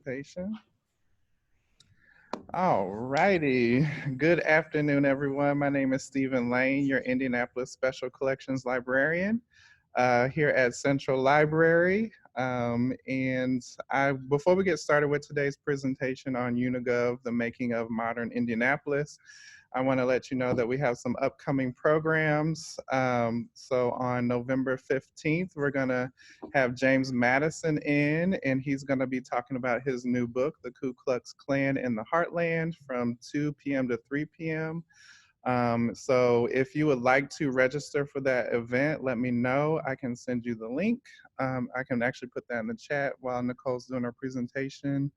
presentation. All righty. Good afternoon, everyone. My name is Stephen Lane, your Indianapolis Special Collections Librarian here at Central Library. Before we get started with today's presentation on Unigov, the making of modern Indianapolis, I want to let you know that we have some upcoming programs. So on November 15th, we're going to have James Madison in, and he's going to be talking about his new book, The Ku Klux Klan in the Heartland, from 2 p.m. to 3 p.m. So if you would like to register for that event, let me know. I can send you the link. I can actually put that in the chat while Nicole's doing her presentation.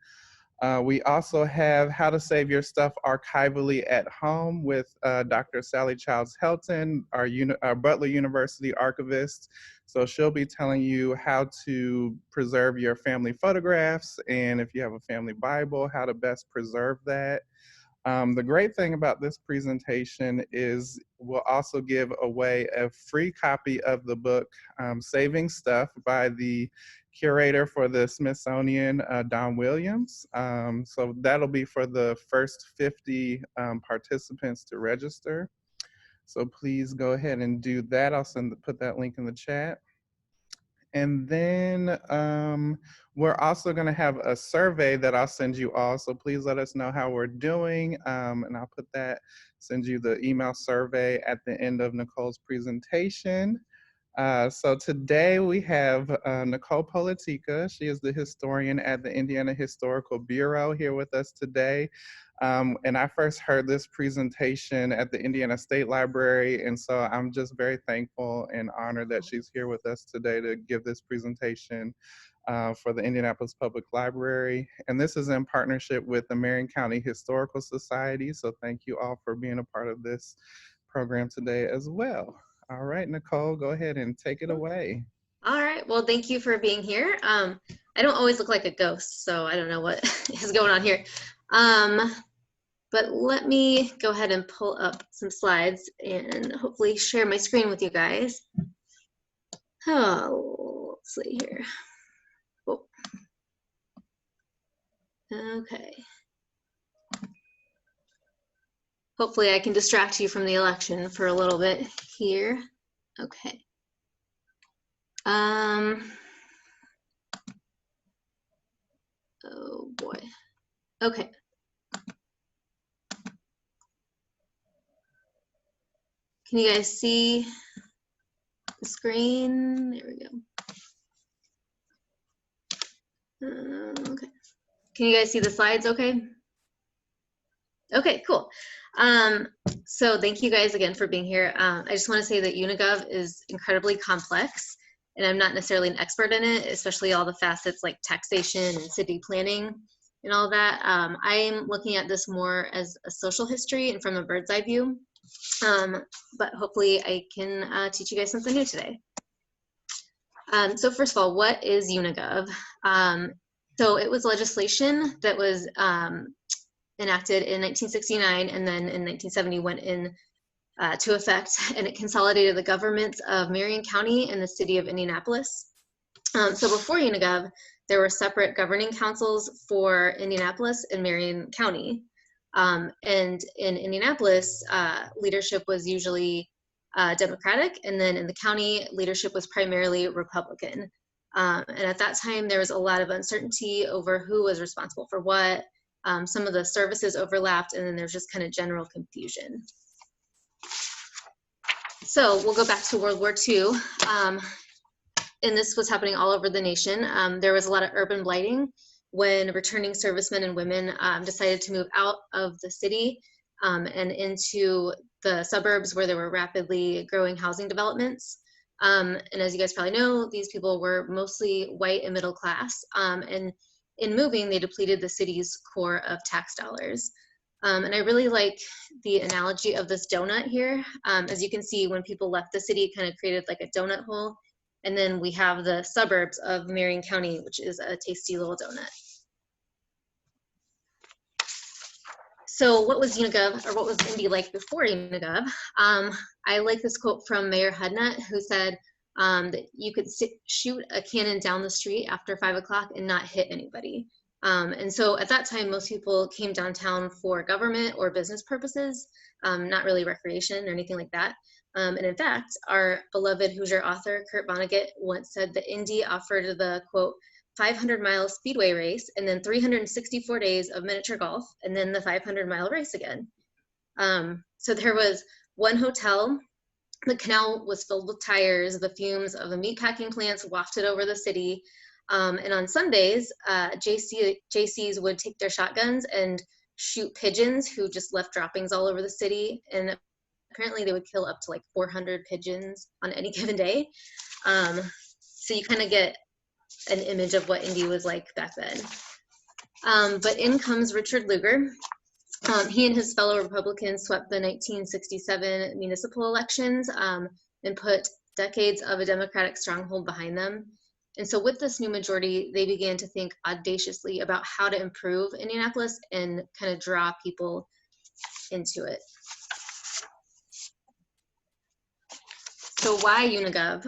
We also have How to Save Your Stuff Archivally at Home with Dr. Sally Childs Helton, our Butler University archivist. So she'll be telling you how to preserve your family photographs, and if you have a family Bible, how to best preserve that. The great thing about this presentation is we'll also give away a free copy of the book, Saving Stuff, by the curator for the Smithsonian, Don Williams. So that'll be for the first 50 participants to register. So please go ahead and do that. I'll put that link in the chat. And then we're also going to have a survey that I'll send you all. So please let us know how we're doing. And I'll send you the email survey at the end of Nicole's presentation. So today we have Nicole Politica. She is the historian at the Indiana Historical Bureau here with us today. And I first heard this presentation at the Indiana State Library, and so I'm just very thankful and honored that she's here with us today to give this presentation for the Indianapolis Public Library. And this is in partnership with the Marion County Historical Society, so thank you all for being a part of this program today as well. All right, Nicole, go ahead and take it away. All right, well, thank you for being here. I don't always look like a ghost, so I don't know what is going on here. But let me go ahead and pull up some slides and hopefully share my screen with you guys. Oh, let's see here. Oh. Okay. Hopefully I can distract you from the election for a little bit here. Okay. Oh boy. Okay. Can you guys see the screen? There we go. Okay. Can you guys see the slides okay? Okay, cool. So thank you guys again for being here. I just want to say that Unigov is incredibly complex, and I'm not necessarily an expert in it, especially all the facets like taxation and city planning and all that. I'm looking at this more as a social history and from a bird's eye view. But hopefully I can teach you guys something new today. So first of all, what is Unigov? So it was legislation that was enacted in 1969 and then in 1970 went in to effect, and it consolidated the governments of Marion County and the city of Indianapolis. So before Unigov, there were separate governing councils for Indianapolis and Marion County. And in Indianapolis, leadership was usually Democratic, and then in the county, leadership was primarily Republican. And at that time, there was a lot of uncertainty over who was responsible for what. Some of the services overlapped, and then there's just kind of general confusion. So we'll go back to World War II. And this was happening all over the nation. There was a lot of urban blighting when returning servicemen and women decided to move out of the city and into the suburbs where there were rapidly growing housing developments. And as you guys probably know, these people were mostly white and middle class. And in moving, they depleted the city's core of tax dollars. And I really like the analogy of this donut here. As you can see, when people left the city, it kind of created like a donut hole. And then we have the suburbs of Marion County, which is a tasty little donut. So what was Unigov, or what was Indy like before Unigov? I like this quote from Mayor Hudnut, who said that you could shoot a cannon down the street after 5 o'clock and not hit anybody. And so at that time, most people came downtown for government or business purposes, not really recreation or anything like that. And in fact, our beloved Hoosier author, Kurt Vonnegut, once said that Indy offered the, quote, 500-mile speedway race, and then 364 days of miniature golf, and then the 500-mile race again. So there was one hotel. The canal was filled with tires. The fumes of the meatpacking plants wafted over the city. And on Sundays, JCs would take their shotguns and shoot pigeons who just left droppings all over the city. And apparently they would kill up to like 400 pigeons on any given day. So you kind of get an image of what Indy was like back then. But in comes Richard Lugar. He and his fellow Republicans swept the 1967 municipal elections and put decades of a Democratic stronghold behind them. And so with this new majority, they began to think audaciously about how to improve Indianapolis and kind of draw people into it. So why Unigov?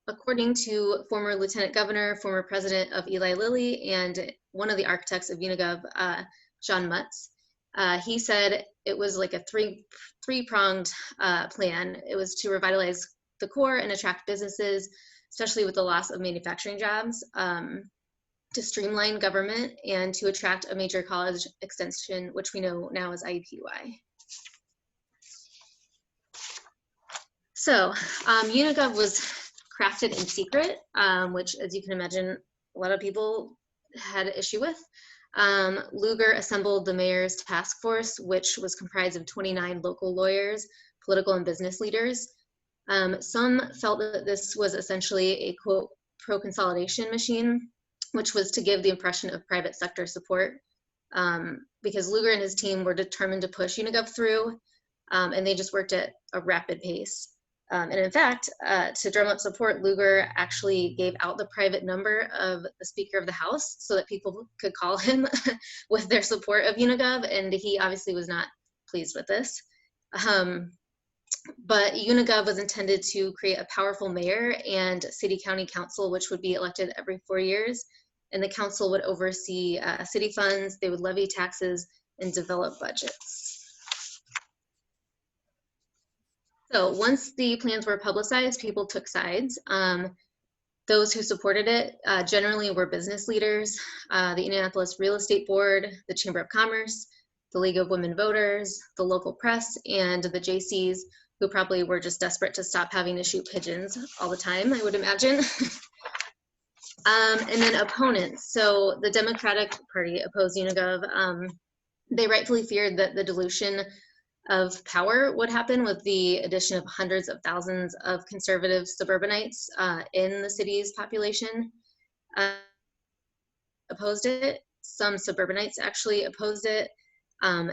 According to former Lieutenant Governor, former President of Eli Lilly, and one of the architects of Unigov, John Mutz, he said it was like a three-pronged plan. It was to revitalize the core and attract businesses, especially with the loss of manufacturing jobs, to streamline government, and to attract a major college extension, which we know now is IUPUI. So Unigov was crafted in secret, which, as you can imagine, a lot of people had an issue with. Lugar assembled the mayor's task force, which was comprised of 29 local lawyers, political and business leaders. Some felt that this was essentially a, quote, pro-consolidation machine, which was to give the impression of private sector support, because Lugar and his team were determined to push Unigov through, and they just worked at a rapid pace. And in fact, to drum up support, Lugar actually gave out the private number of the Speaker of the House so that people could call him with their support of Unigov, and he obviously was not pleased with this. But Unigov was intended to create a powerful mayor and city-county council, which would be elected every 4 years, and the council would oversee city funds, they would levy taxes, and develop budgets. So once the plans were publicized, people took sides. Those who supported it generally were business leaders, the Indianapolis Real Estate Board, the Chamber of Commerce, the League of Women Voters, the local press, and the JCs, who probably were just desperate to stop having to shoot pigeons all the time, I would imagine. And then opponents. So the Democratic Party opposed Unigov. They rightfully feared that the dilution of power would happen with the addition of hundreds of thousands of conservative suburbanites in the city's population. Opposed it. Some suburbanites actually opposed it.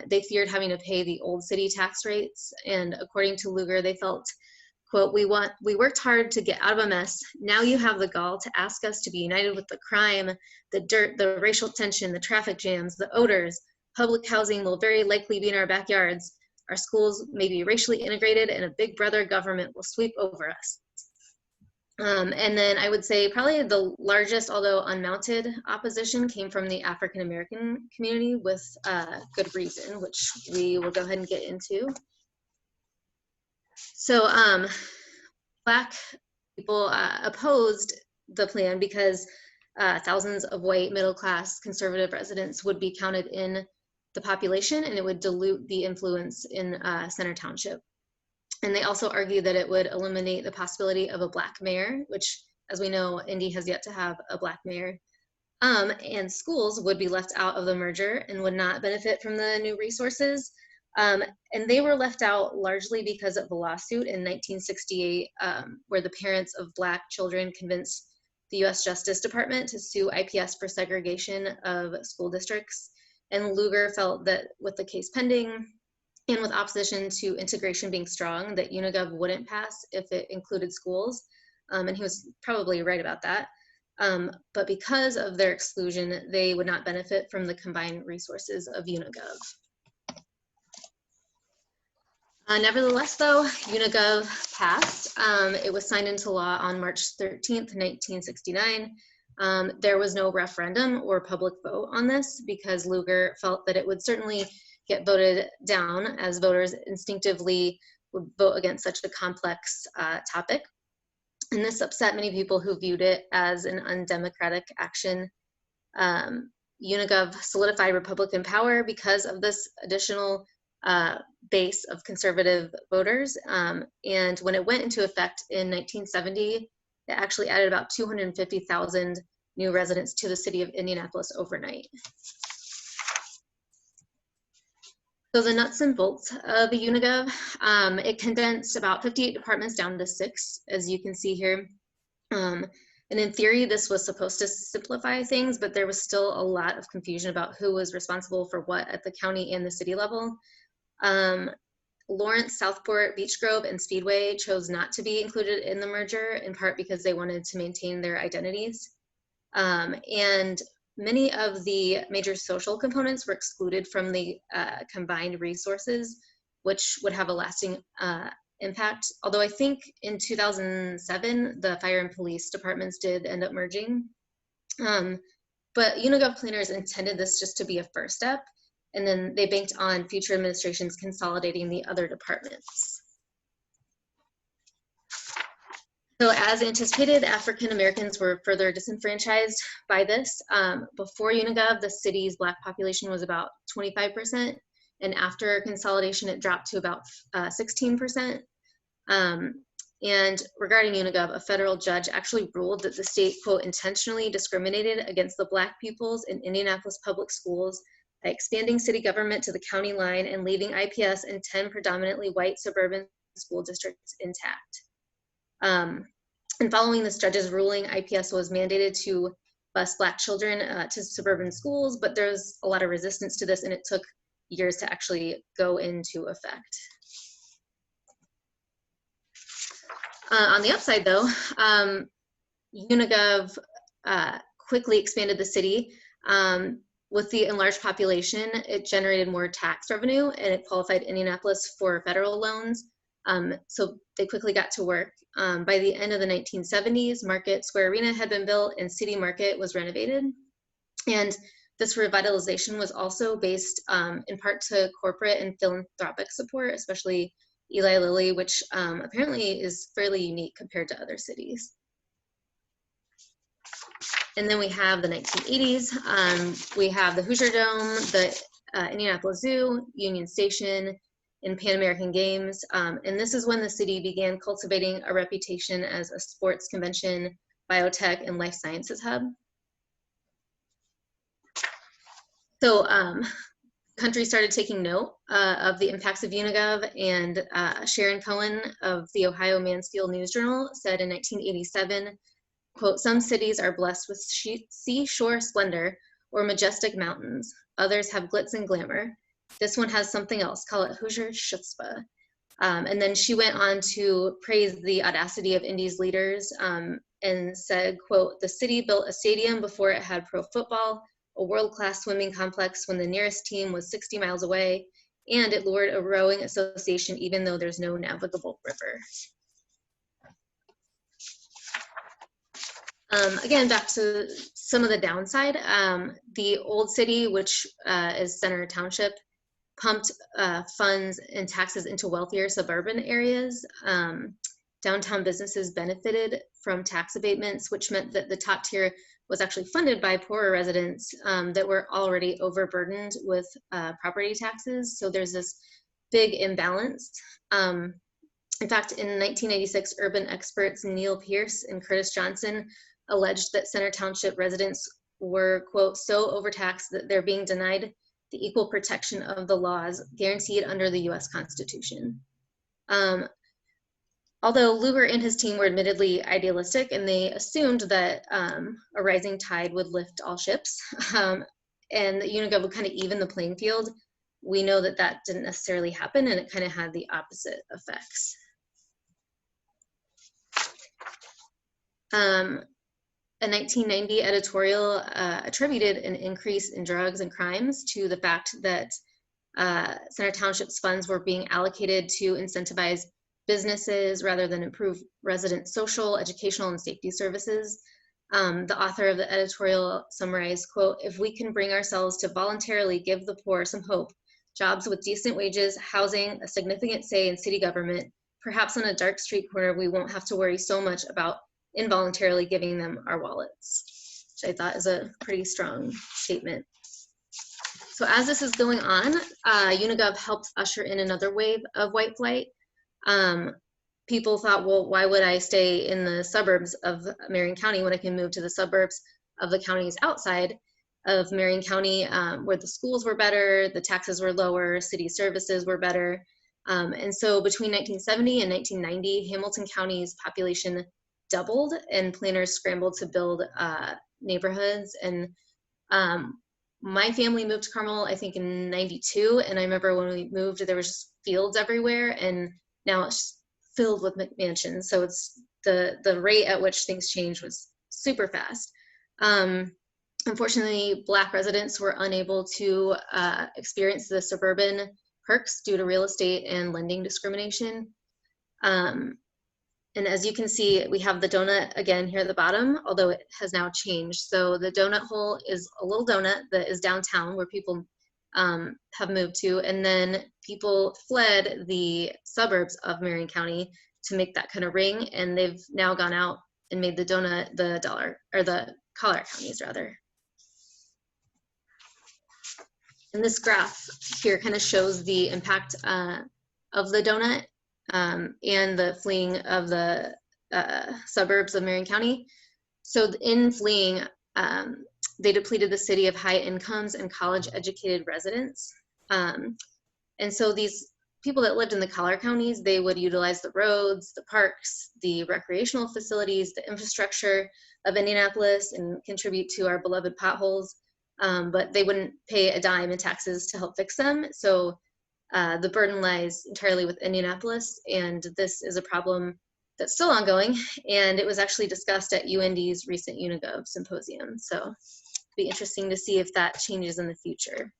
They feared having to pay the old city tax rates, and according to Lugar, they felt, quote, we worked hard to get out of a mess. Now you have the gall to ask us to be united with the crime, the dirt, the racial tension, the traffic jams, the odors. Public housing will very likely be in our backyards. Our schools may be racially integrated, and a big brother government will sweep over us. And then I would say probably the largest, although unmounted, opposition came from the African-American community with good reason, which we will go ahead and get into. So Black people opposed the plan because thousands of white middle-class conservative residents would be counted in the population, and it would dilute the influence in Center Township. And they also argued that it would eliminate the possibility of a Black mayor, which, as we know, Indy has yet to have a Black mayor. And schools would be left out of the merger and would not benefit from the new resources. And they were left out largely because of the lawsuit in 1968, where the parents of Black children convinced the U.S. Justice Department to sue IPS for segregation of school districts. And Lugar felt that with the case pending, and with opposition to integration being strong, that Unigov wouldn't pass if it included schools. And he was probably right about that. But because of their exclusion, they would not benefit from the combined resources of Unigov. Nevertheless, though, Unigov passed. It was signed into law on March 13th, 1969. There was no referendum or public vote on this because LUGAR felt that it would certainly get voted down, as voters instinctively would vote against such a complex topic. And this upset many people who viewed it as an undemocratic action. Unigov solidified Republican power because of this additional base of conservative voters. And when it went into effect in 1970, it actually added about 250,000 new residents to the city of Indianapolis overnight. So the nuts and bolts of the Unigov, it condensed about 58 departments down to 6, as you can see here. And in theory, this was supposed to simplify things, but there was still a lot of confusion about who was responsible for what at the county and the city level. Lawrence, Southport, Beech Grove, and Speedway chose not to be included in the merger, in part because they wanted to maintain their identities. And many of the major social components were excluded from the combined resources, which would have a lasting impact. Although I think in 2007, the fire and police departments did end up merging. But Unigov planners intended this just to be a first step, and then they banked on future administrations consolidating the other departments. So as anticipated, African Americans were further disenfranchised by this. Before Unigov, the city's Black population was about 25%, and after consolidation, it dropped to about 16%. And regarding Unigov, a federal judge actually ruled that the state, quote, intentionally discriminated against the Black pupils in Indianapolis public schools by expanding city government to the county line and leaving IPS and 10 predominantly white suburban school districts intact. And following this judge's ruling, IPS was mandated to bus Black children to suburban schools, but there's a lot of resistance to this, and it took years to actually go into effect. On the upside, though, Unigov quickly expanded the city. With the enlarged population, it generated more tax revenue, and it qualified Indianapolis for federal loans. So they quickly got to work. By the end of the 1970s, Market Square Arena had been built and City Market was renovated. And this revitalization was also based in part to corporate and philanthropic support, especially Eli Lilly, which apparently is fairly unique compared to other cities. And then we have the 1980s. We have the Hoosier Dome, the Indianapolis Zoo, Union Station, and Pan American Games. And this is when the city began cultivating a reputation as a sports convention, biotech, and life sciences hub. So country started taking note of the impacts of Unigov, and Sharon Cohen of the Ohio Mansfield News Journal said in 1987, quote, "Some cities are blessed with seashore splendor or majestic mountains. Others have glitz and glamour. This one has something else. Call it Hoosier chutzpah." And then she went on to praise the audacity of Indy's leaders and said, quote, "The city built a stadium before it had pro football, a world-class swimming complex when the nearest team was 60 miles away, and it lured a rowing association even though there's no navigable river." Again, back to some of the downside. The old city, which is Center Township, pumped funds and taxes into wealthier suburban areas. Downtown businesses benefited from tax abatements, which meant that the top tier was actually funded by poorer residents that were already overburdened with property taxes. So there's this big imbalance. In fact, in 1986, urban experts Neil Pierce and Curtis Johnson alleged that Center Township residents were, quote, "so overtaxed that they're being denied the equal protection of the laws guaranteed under the US Constitution." Although Lugar and his team were admittedly idealistic, and they assumed that a rising tide would lift all ships, and that Unigov would kind of even the playing field, we know that that didn't necessarily happen, and it kind of had the opposite effects. A 1990 editorial attributed an increase in drugs and crimes to the fact that Center Township's funds were being allocated to incentivize businesses rather than improve resident social, educational, and safety services. The author of the editorial summarized, quote, "If we can bring ourselves to voluntarily give the poor some hope, jobs with decent wages, housing, a significant say in city government, perhaps on a dark street corner, we won't have to worry so much about involuntarily giving them our wallets," which I thought is a pretty strong statement. So as this is going on, Unigov helped usher in another wave of white flight. People thought, well, why would I stay in the suburbs of Marion County when I can move to the suburbs of the counties outside of Marion County, where the schools were better, the taxes were lower, city services were better. And so between 1970 and 1990, Hamilton County's population doubled, and planners scrambled to build neighborhoods. And my family moved to Carmel, I think, in '92, and I remember when we moved, there was just fields everywhere, and now it's just filled with McMansions. So it's the rate at which things change was super fast. Unfortunately, Black residents were unable to experience the suburban perks due to real estate and lending discrimination. And as you can see, we have the donut again here at the bottom, although it has now changed. So the donut hole is a little donut that is downtown where people have moved to, and then people fled the suburbs of Marion County to make that kind of ring, and they've now gone out and made the donut the dollar, or the Collier counties rather. And this graph here kind of shows the impact of the donut and the fleeing of the suburbs of Marion County. So in fleeing, they depleted the city of high incomes and college-educated residents. And so these people that lived in the Collier counties, they would utilize the roads, the parks, the recreational facilities, the infrastructure of Indianapolis, and contribute to our beloved potholes. But they wouldn't pay a dime in taxes to help fix them. So the burden lies entirely with Indianapolis, and this is a problem that's still ongoing, and it was actually discussed at UND's recent Unigov symposium. So it'll be interesting to see if that changes in the future.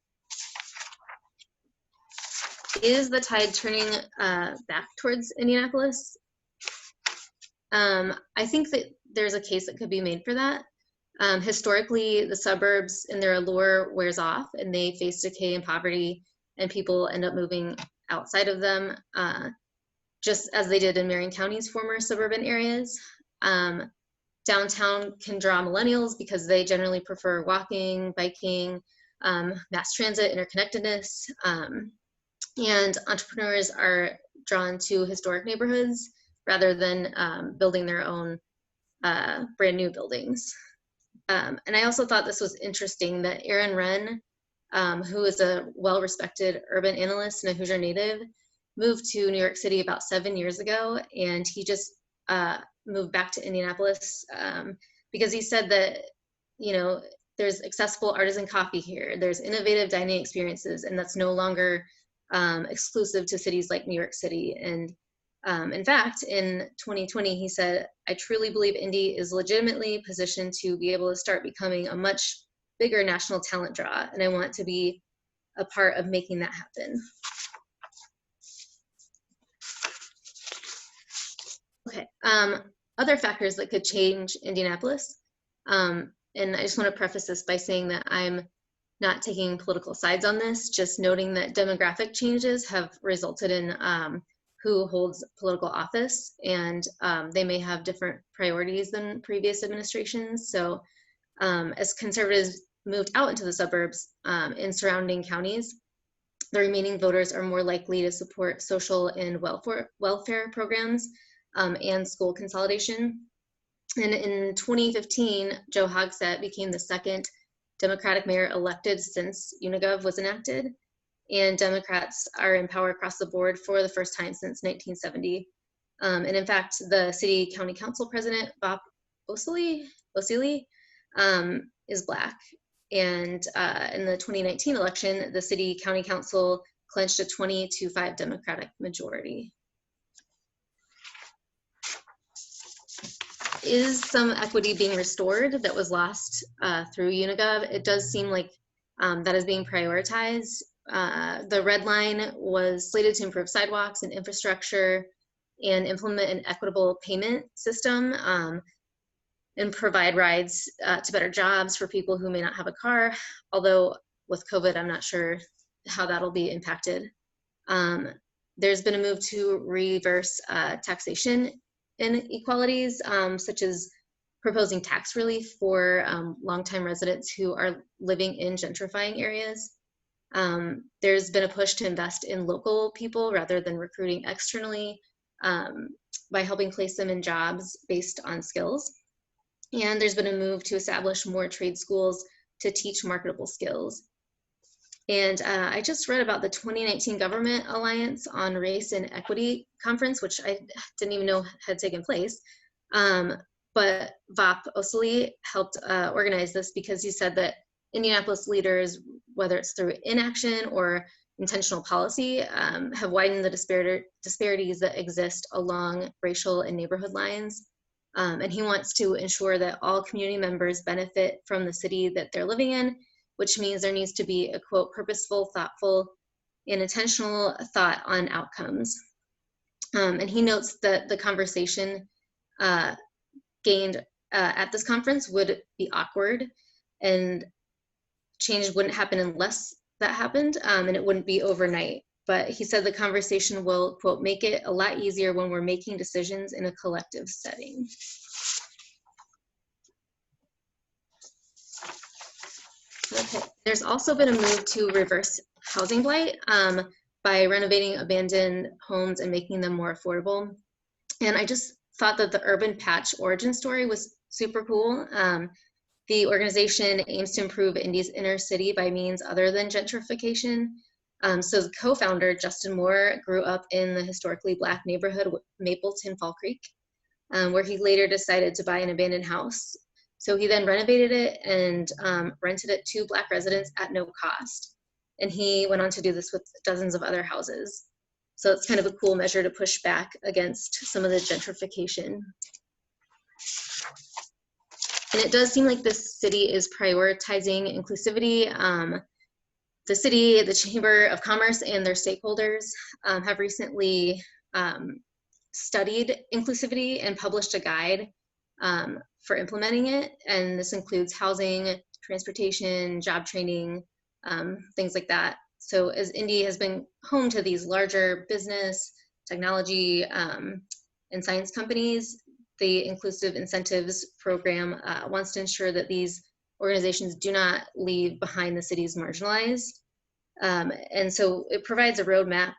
Is the tide turning back towards Indianapolis? I think that there's a case that could be made for that. Historically, the suburbs and their allure wears off, and they face decay and poverty, and people end up moving outside of them, just as they did in Marion County's former suburban areas. Downtown can draw millennials because they generally prefer walking, biking, mass transit, interconnectedness, and entrepreneurs are drawn to historic neighborhoods rather than building their own brand new buildings. And I also thought this was interesting that Aaron Wren, who is a well-respected urban analyst and a Hoosier native, moved to New York City about 7 years ago, and he just moved back to Indianapolis because he said that, you know, there's accessible artisan coffee here, there's innovative dining experiences, and that's no longer exclusive to cities like New York City. And in fact, in 2020, he said, "I truly believe Indy is legitimately positioned to be able to start becoming a much bigger national talent draw, and I want to be a part of making that happen." Okay, other factors that could change Indianapolis, and I just want to preface this by saying that I'm not taking political sides on this, just noting that demographic changes have resulted in who holds political office, and they may have different priorities than previous administrations. So as conservatives moved out into the suburbs in surrounding counties, the remaining voters are more likely to support social and welfare programs and school consolidation. And in 2015, Joe Hogsett became the second Democratic mayor elected since Unigov was enacted. And Democrats are in power across the board for the first time since 1970. And in fact, the city county council president, Bob Osili, is Black. And in the 2019 election, the city county council clinched a 20-5 Democratic majority. Is some equity being restored that was lost through Unigov? It does seem like that is being prioritized. The red line was slated to improve sidewalks and infrastructure and implement an equitable payment system. and provide rides to better jobs for people who may not have a car. Although with COVID, I'm not sure how that'll be impacted. There's been a move to reverse taxation inequalities, such as proposing tax relief for longtime residents who are living in gentrifying areas. There's been a push to invest in local people rather than recruiting externally by helping place them in jobs based on skills. And there's been a move to establish more trade schools to teach marketable skills. And I just read about the 2019 Government Alliance on Race and Equity Conference, which I didn't even know had taken place. But Vop Osili helped organize this because he said that Indianapolis leaders, whether it's through inaction or intentional policy, have widened the disparities that exist along racial and neighborhood lines. And he wants to ensure that all community members benefit from the city that they're living in, which means there needs to be a, quote, purposeful, thoughtful, and intentional thought on outcomes. And he notes that the conversation gained at this conference would be awkward, and change wouldn't happen unless that happened, and it wouldn't be overnight. But he said the conversation will, quote, make it a lot easier when we're making decisions in a collective setting. Okay. There's also been a move to reverse housing blight by renovating abandoned homes and making them more affordable. And I just thought that the Urban Patch origin story was super cool. The organization aims to improve Indy's inner city by means other than gentrification. So the co-founder, Justin Moore, grew up in the historically Black neighborhood Mapleton Fall Creek, where he later decided to buy an abandoned house. So he then renovated it and rented it to Black residents at no cost. And he went on to do this with dozens of other houses. So it's kind of a cool measure to push back against some of the gentrification. And it does seem like this city is prioritizing inclusivity. The city, the Chamber of Commerce, and their stakeholders have recently studied inclusivity and published a guide for implementing it. And this includes housing, transportation, job training, things like that. So as Indy has been home to these larger business, technology, and science companies, the Inclusive Incentives Program wants to ensure that these organizations do not leave behind the city's marginalized. And so it provides a roadmap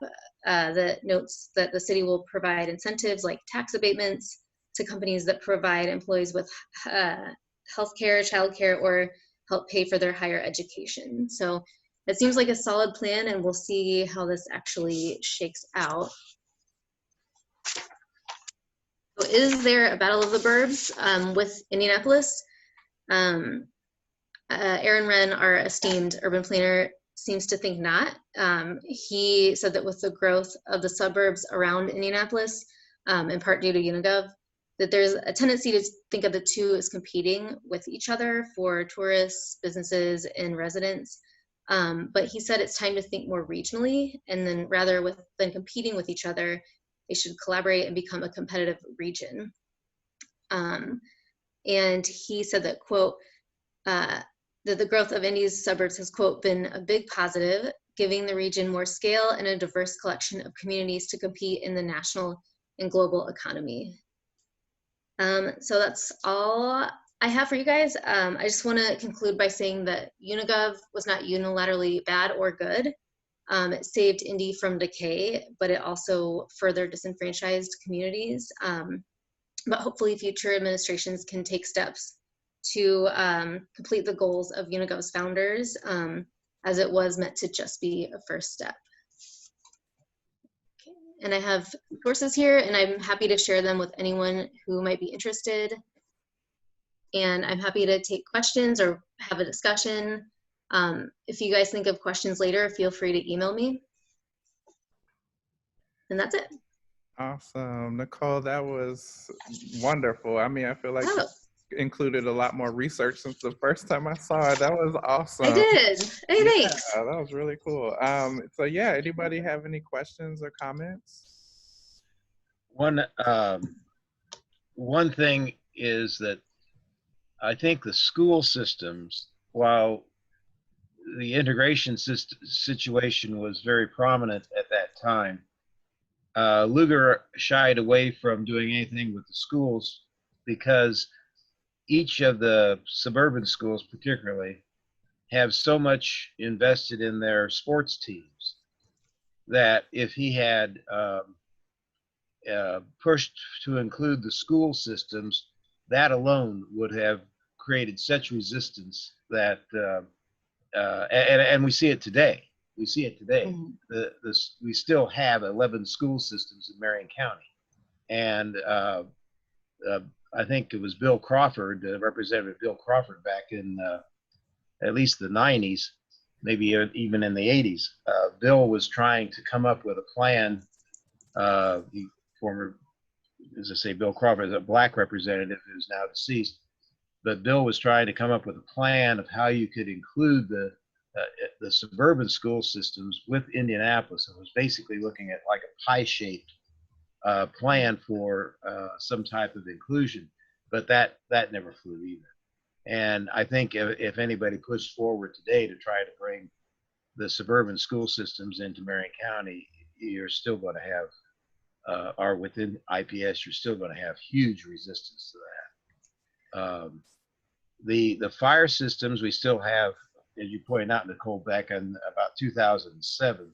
that notes that the city will provide incentives like tax abatements to companies that provide employees with healthcare, childcare, or help pay for their higher education. So it seems like a solid plan, and we'll see how this actually shakes out. So is there a battle of the burbs with Indianapolis? Aaron Wren, our esteemed urban planner, seems to think not. He said that with the growth of the suburbs around Indianapolis, in part due to Unigov, that there's a tendency to think of the two as competing with each other for tourists, businesses, and residents. But he said it's time to think more regionally, and then rather than competing with each other, they should collaborate and become a competitive region. And he said that, quote, that the growth of Indy's suburbs has, quote, been a big positive, giving the region more scale and a diverse collection of communities to compete in the national and global economy. So that's all I have for you guys. I just want to conclude by saying that Unigov was not unilaterally bad or good. It saved Indy from decay, but it also further disenfranchised communities. But hopefully future administrations can take steps to complete the goals of Unigov's founders, as it was meant to just be a first step. Okay. And I have sources here, and I'm happy to share them with anyone who might be interested. And I'm happy to take questions or have a discussion. If you guys think of questions later, feel free to email me. And that's it. Awesome. Nicole, that was wonderful. I mean, I feel like you included a lot more research since the first time I saw it. That was awesome. I did. Hey, thanks. Yeah, that was really cool. So yeah, anybody have any questions or comments? One thing is that I think the school systems, while the integration situation was very prominent at that time, LUGAR shied away from doing anything with the schools because each of the suburban schools particularly have so much invested in their sports teams that if he had pushed to include the school systems, that alone would have created such resistance that, and we see it today. We see it today. Mm-hmm. We still have 11 school systems in Marion County. And I think it was Bill Crawford, Representative Bill Crawford, back in at least the 90s, maybe even in the 80s. Bill was trying to come up with a plan. The former, as I say, Bill Crawford is a black representative who's now deceased. But Bill was trying to come up with a plan of how you could include the suburban school systems with Indianapolis, and was basically looking at like a pie-shaped plan for some type of inclusion. But that never flew either. And I think if anybody pushed forward today to try to bring the suburban school systems into Marion County, you're still going to have, or within IPS, you're still going to have huge resistance to that. The fire systems, we still have, as you pointed out, Nicole, back in about 2007.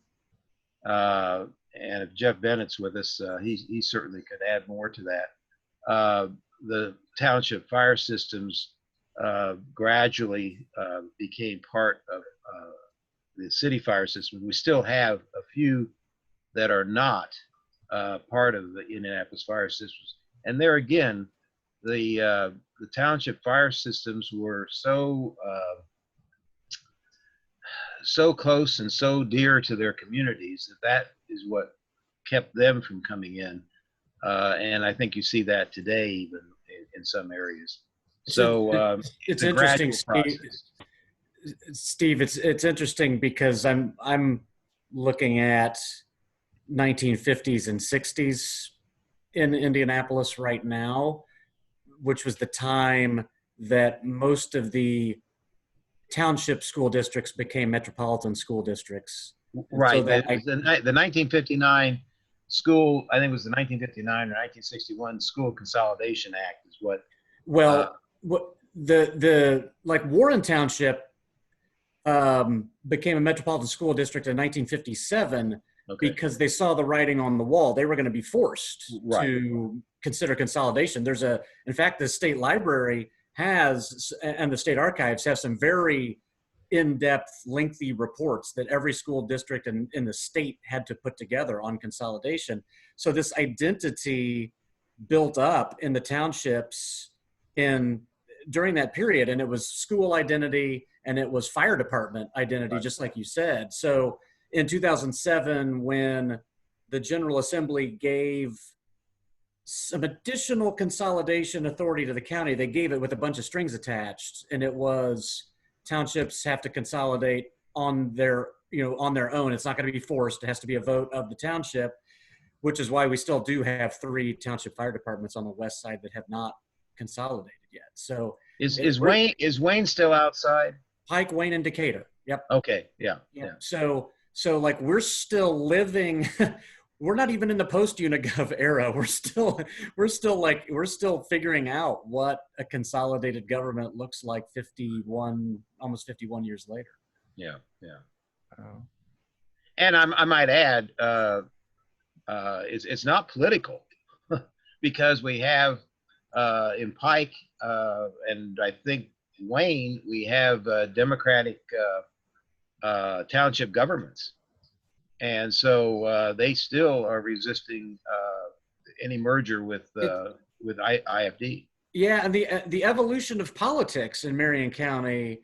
And if Jeff Bennett's with us, he certainly could add more to that. The township fire systems gradually became part of the city fire system. We still have a few that are not part of the Indianapolis fire systems. And there again, the township fire systems were so close and so dear to their communities that is what kept them from coming in. And I think you see that today even in some areas. So it's interesting, Steve. It's interesting because I'm looking at 1950s and 60s in Indianapolis right now, which was the time that most of the township school districts became metropolitan school districts. Right. So the 1959 school, I think it was the 1959 or 1961 School Consolidation Act is what. Well, what the like Warren Township became a metropolitan school district in 1957 because they saw the writing on the wall. They were going to be forced to consider consolidation. In fact, the state library has, and the state archives have some very in-depth, lengthy reports that every school district in the state had to put together on consolidation. So this identity built up in the townships during that period, and it was school identity and it was fire department identity, just like you said. So in 2007, when the General Assembly gave some additional consolidation authority to the county, they gave it with a bunch of strings attached, and it was townships have to consolidate on their own. It's not going to be forced. It has to be a vote of the township, which is why we still do have 3 township fire departments on the west side that have not consolidated yet. So is Wayne still outside? Pike, Wayne, and Decatur. Yep. Okay. Yeah. So like we're still living. We're not even in the post-Unigov era. We're still figuring out what a consolidated government looks like almost 51 years later. Yeah. And I might add, it's not political because we have in Pike and I think Wayne, we have Democratic township governments. And so they still are resisting any merger with IFD. Yeah, and the evolution of politics in Marion County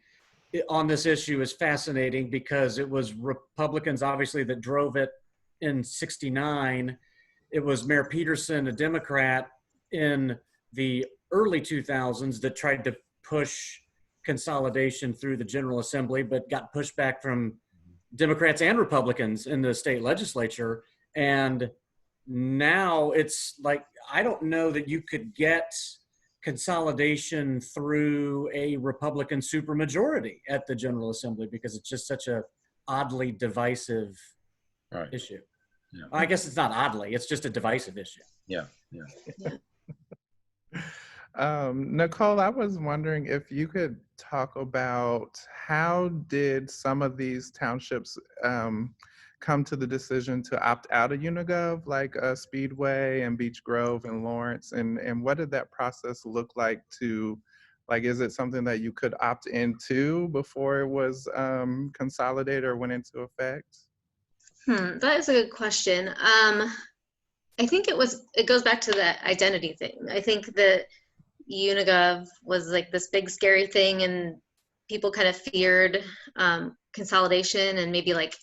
on this issue is fascinating because it was Republicans, obviously, that drove it in '69. It was Mayor Peterson, a Democrat, in the early 2000s that tried to push consolidation through the General Assembly, but got pushback from Democrats and Republicans in the state legislature. And now it's like, I don't know that you could get consolidation through a Republican supermajority at the General Assembly, because it's just such a oddly divisive issue. Yeah. I guess it's not oddly, it's just a divisive issue. Yeah. Nicole, I was wondering if you could talk about how did some of these townships come to the decision to opt out of Unigov, like Speedway and Beech Grove and Lawrence, and what did that process look like to, like, is it something that you could opt into before it was consolidated or went into effect? That is a good question. I think it goes back to that identity thing. I think that Unigov was like this big scary thing, and people kind of feared consolidation and maybe like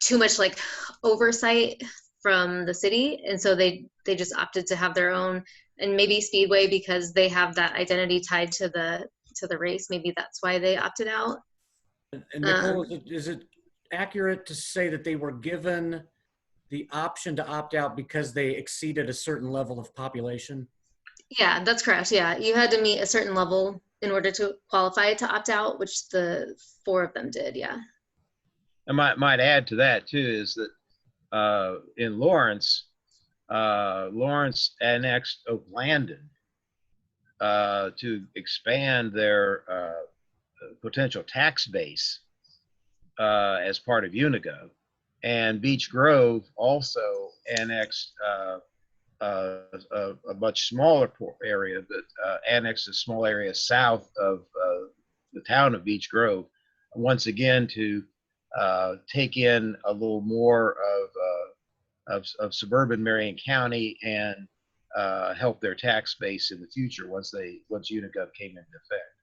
too much like oversight from the city, and so they just opted to have their own. And maybe Speedway, because they have that identity tied to the race, maybe that's why they opted out. And Nicole, is it accurate to say that they were given the option to opt out because they exceeded a certain level of population? Yeah, that's correct. Yeah, you had to meet a certain level in order to qualify to opt out, which the 4 of them did. Yeah. I might add to that too is that in Lawrence, Lawrence annexed Oaklandon to expand their potential tax base as part of Unigov, and Beech Grove also annexed a much smaller area, that annexed a small area south of the town of Beech Grove, once again to take in a little more of suburban Marion County and help their tax base in the future once Unigov came into effect.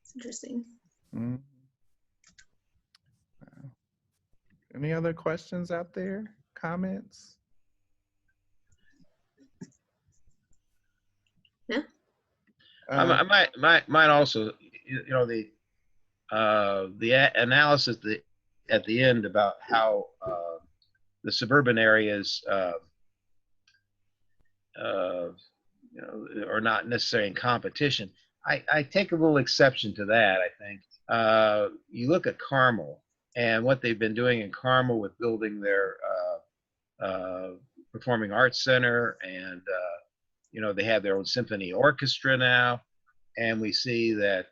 It's interesting. Mm. Any other questions out there? Comments? Yeah. I might also, the analysis at the end about how the suburban areas are not necessarily in competition. I take a little exception to that. I think you look at Carmel and what they've been doing in Carmel with building their performing arts center, and they have their own symphony orchestra now. And we see that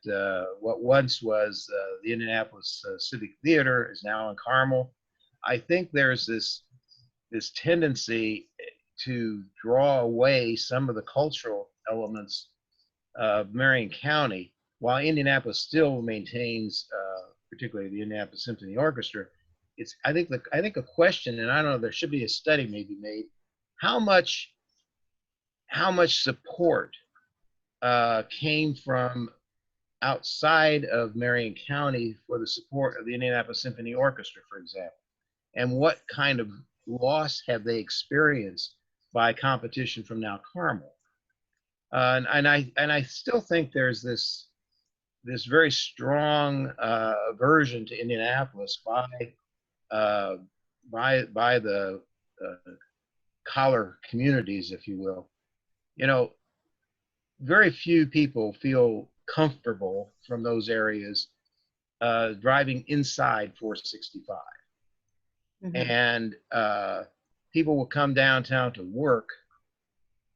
what once was the Indianapolis Civic Theater is now in Carmel. I think there's this tendency to draw away some of the cultural elements of Marion County, while Indianapolis still maintains, particularly the Indianapolis Symphony Orchestra. It's I think a question, and I don't know, there should be a study maybe made, how much support came from outside of Marion County for the support of the Indianapolis Symphony Orchestra, for example, and what kind of loss have they experienced by competition from now Carmel? And I still think there's this very strong aversion to Indianapolis by the collar communities, if you will. Very few people feel comfortable from those areas driving inside 465. Mm-hmm. And people will come downtown to work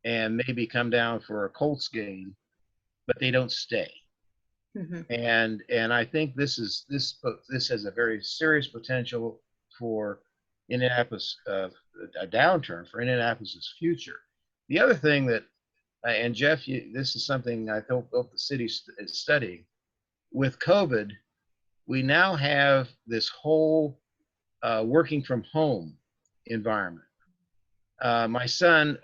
and maybe come down for a Colts game, but they don't stay. Mm-hmm. And I think this has a very serious potential for Indianapolis, a downturn for Indianapolis's future. The other thing that, and Jeff, this is something I hope the city is studying. With COVID, we now have this whole working from home environment. My son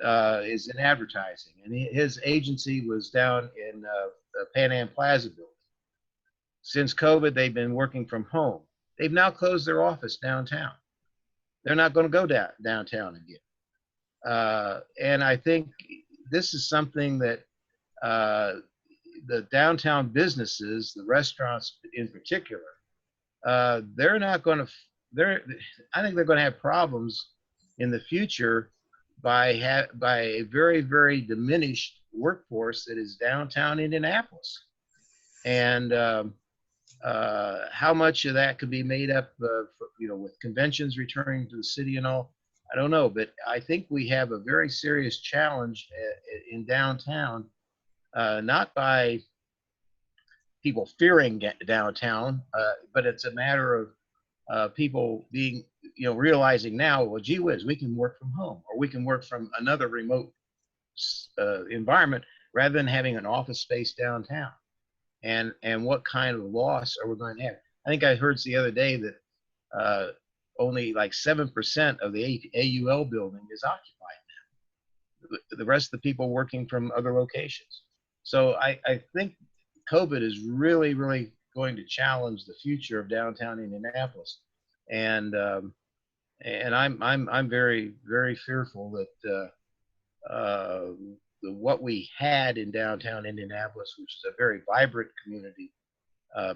is in advertising, and his agency was down in the Pan Am Plaza building. Since COVID, they've been working from home. They've now closed their office downtown. They're not going to go downtown again. And I think this is something that the downtown businesses, the restaurants in particular, they're not going to. I think they're going to have problems in the future by a very, very diminished workforce that is downtown Indianapolis. And how much of that could be made up, with conventions returning to the city and all, I don't know. But I think we have a very serious challenge in downtown, not by people fearing downtown, but it's a matter of people being, realizing now, well, gee whiz, we can work from home, or we can work from another remote environment rather than having an office space downtown. And what kind of loss are we going to have? I think I heard the other day that only like 7% of the AUL building is occupied now. The rest of the people working from other locations. So I think COVID is really, really going to challenge the future of downtown Indianapolis, and I'm very, very fearful that what we had in downtown Indianapolis, which is a very vibrant community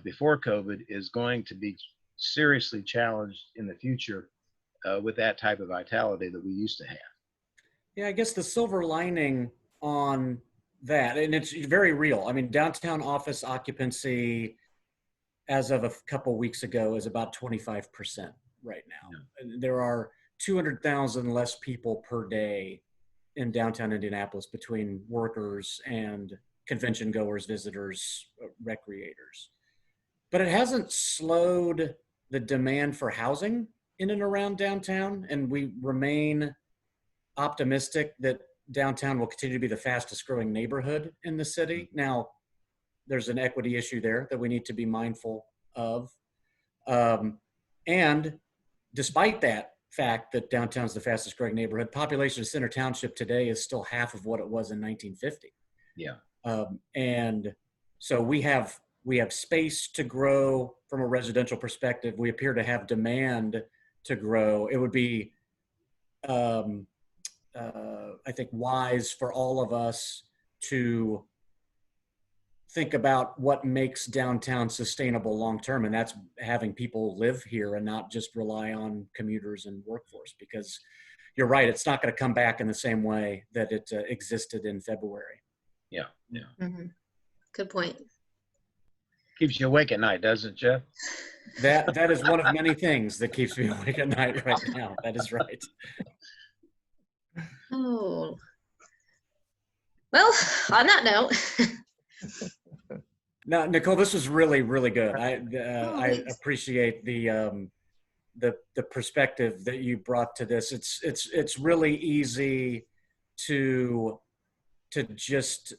before COVID, is going to be seriously challenged in the future with that type of vitality that we used to have. Yeah, I guess the silver lining on that, and it's very real. I mean, downtown office occupancy as of a couple weeks ago is about 25% right now. Yeah. There are 200,000 less people per day in downtown Indianapolis between workers and convention goers, visitors, recreators. But it hasn't slowed the demand for housing in and around downtown, and we remain optimistic that downtown will continue to be the fastest growing neighborhood in the city. Now, there's an equity issue there that we need to be mindful of. And despite that fact that downtown's the fastest growing neighborhood, population of Center Township today is still half of what it was in 1950. Yeah. And so we have space to grow from a residential perspective. We appear to have demand to grow. It would be, I think, wise for all of us to think about what makes downtown sustainable long-term, and that's having people live here and not just rely on commuters and workforce, because you're right, it's not going to come back in the same way that it existed in February. Yeah. Mm-hmm. Good point. Keeps you awake at night, doesn't it, Jeff? That is one of many things that keeps me awake at night right now. That is right. Oh. Well, on that note. No, Nicole, this was really, really good. I appreciate the perspective that you brought to this. It's really easy to just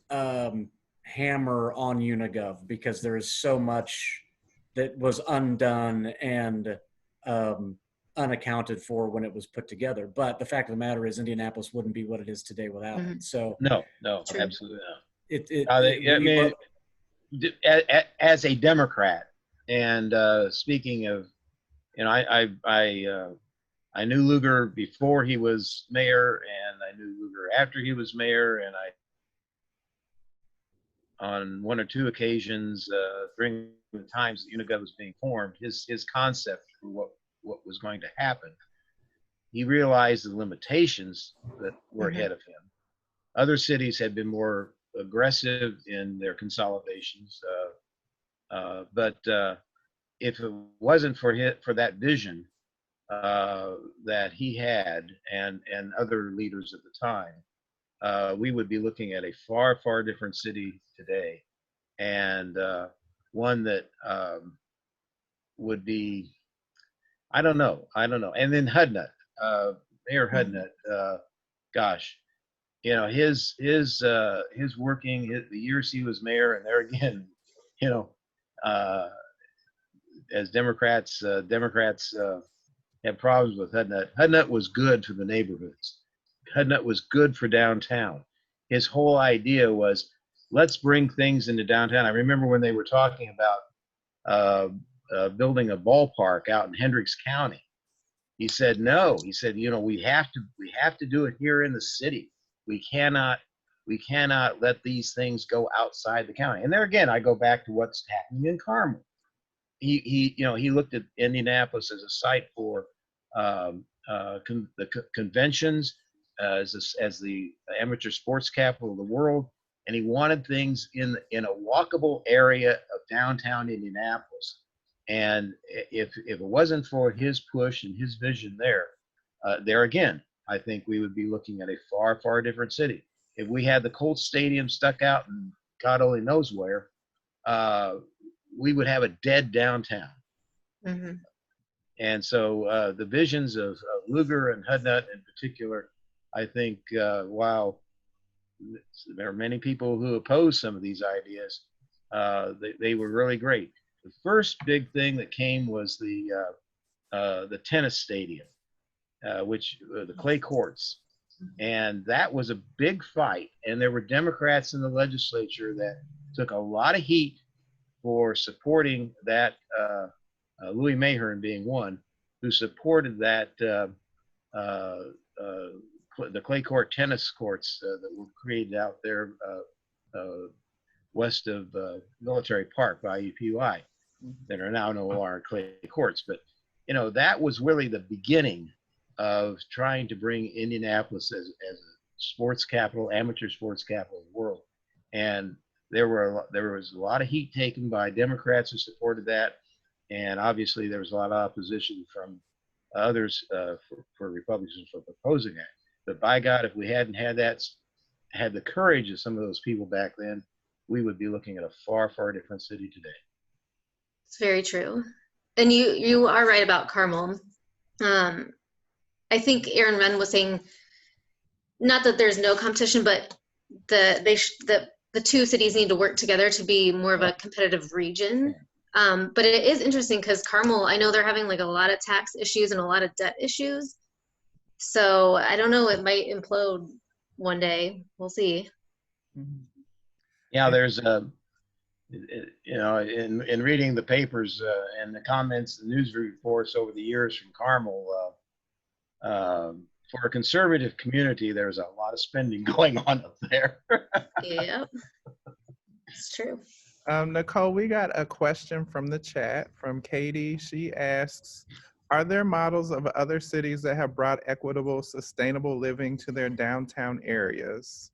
hammer on Unigov because there is so much that was undone and unaccounted for when it was put together. But the fact of the matter is, Indianapolis wouldn't be what it is today without it. So no, True. absolutely not. As a Democrat, and speaking of, I knew Lugar before he was mayor, and I knew Lugar after he was mayor, and on one or two occasions during the times that Unigov was being formed, his concept for what was going to happen, he realized the limitations that were ahead of him. Other cities had been more aggressive in their consolidations, but if it wasn't for that vision that he had and other leaders at the time, we would be looking at a far, far different city today, and one that would be, I don't know. And then Hudnut, Mayor Hudnut, gosh, his working, the years he was mayor, and there again, as Democrats have problems with Hudnut. Hudnut was good for the neighborhoods. Hudnut was good for downtown. His whole idea was, let's bring things into downtown. I remember when they were talking about building a ballpark out in Hendricks County. He said no. He said, we have to do it here in the city. We cannot let these things go outside the county. And there again, I go back to what's happening in Carmel. He looked at Indianapolis as a site for the conventions, as the amateur sports capital of the world, and he wanted things in a walkable area of downtown Indianapolis. And if it wasn't for his push and his vision there again, I think we would be looking at a far, far different city. If we had the Colts Stadium stuck out in God only knows where, we would have a dead downtown. Mm-hmm. And so the visions of Lugar and Hudnut in particular, I think, while there are many people who oppose some of these ideas, they were really great. The first big thing that came was the tennis stadium, which the clay courts. And that was a big fight. And there were Democrats in the legislature that took a lot of heat for supporting that, Louis Mahern being one, who supported that, the clay court tennis courts that were created out there west of Military Park by UPY, that are now no longer clay courts. But, you know, that was really the beginning of trying to bring Indianapolis as a sports capital, amateur sports capital of the world. And there was a lot of heat taken by Democrats who supported that. And obviously there was a lot of opposition from others for Republicans for proposing that. But by God, if we hadn't had the courage of some of those people back then, we would be looking at a far, far different city today. It's very true. And you are right about Carmel. I think Aaron Wren was saying, not that there's no competition, but the two cities need to work together to be more of a competitive region. But it is interesting because Carmel, I know they're having like a lot of tax issues and a lot of debt issues. So I don't know, it might implode one day. We'll see. Yeah, there's you know, in reading the papers and the comments, the news reports over the years from Carmel, for a conservative community, there's a lot of spending going on up there. Yep, it's true. Nicole, we got a question from the chat from Katie. She asks, are there models of other cities that have brought equitable, sustainable living to their downtown areas?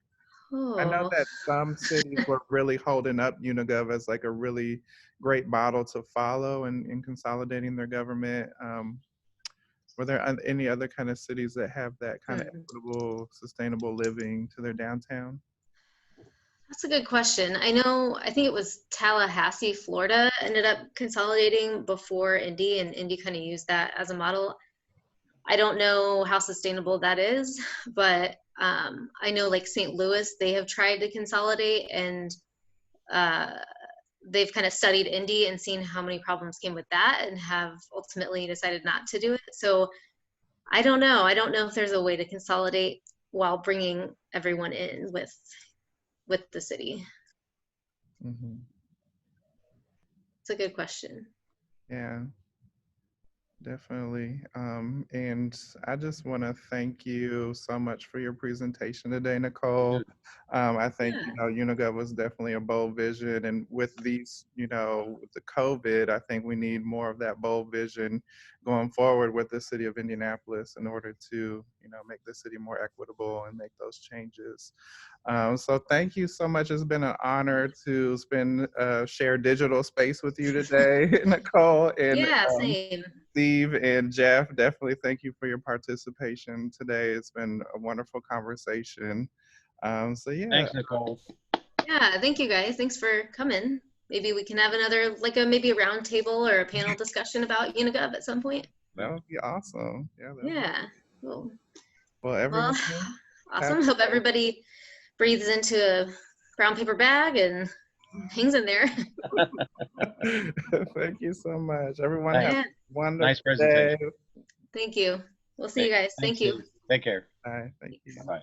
Oh. I know that some cities were really holding up Unigov as like a really great model to follow in consolidating their government. Were there any other kind of cities that have that kind of equitable, sustainable living to their downtown? That's a good question. I think it was Tallahassee, Florida, ended up consolidating before Indy, and Indy kind of used that as a model. I don't know how sustainable that is, but I know like St. Louis, they have tried to consolidate, and they've kind of studied Indy and seen how many problems came with that and have ultimately decided not to do it. So I don't know. I don't know if there's a way to consolidate while bringing everyone in with the city. Mm-hmm. It's a good question. Yeah, definitely. And I just want to thank you so much for your presentation today, Nicole. I think, Unigov was definitely a bold vision. And with these, with the COVID, I think we need more of that bold vision going forward with the city of Indianapolis in order to, make the city more equitable and make those changes. So thank you so much. It's been an honor to share digital space with you today, Nicole. And yeah, same. Steve and Jeff, definitely thank you for your participation today. It's been a wonderful conversation. So yeah. Thanks, Nicole. Yeah, thank you guys. Thanks for coming. Maybe we can have another, maybe a round table or a panel discussion about Unigov at some point. That would be awesome. Yeah. Cool. Well, everyone. Awesome. Hope everybody breathes into a brown paper bag and hangs in there. Thank you so much. Everyone have a wonderful nice presentation. day. Thank you. We'll see you guys. Thank you. Take care. Bye. Thank you. Bye.